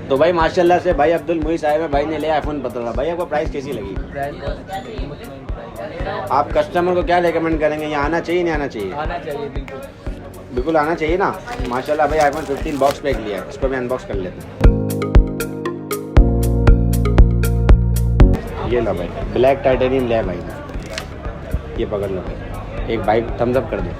तो भाई माशाल्लाह से भाई अब्दुल मुईस आए हुए, भाई ने लिया iPhone 15। भाई आपको प्राइस कैसी लगी? आप कस्टमर को क्या रिकमेंड करेंगे, यहाँ आना चाहिए नहीं आना चाहिए? आना चाहिए, बिल्कुल बिल्कुल आना चाहिए ना। माशाल्लाह भाई iPhone 15 बॉक्स पैक लिया है, इसको भी अनबॉक्स कर लेते हैं। ये लो भाई, ब्लैक टाइटेनियम लिया भाई ने, ये पकड़ लो भाई। एक बाइक थम्स अप कर दो।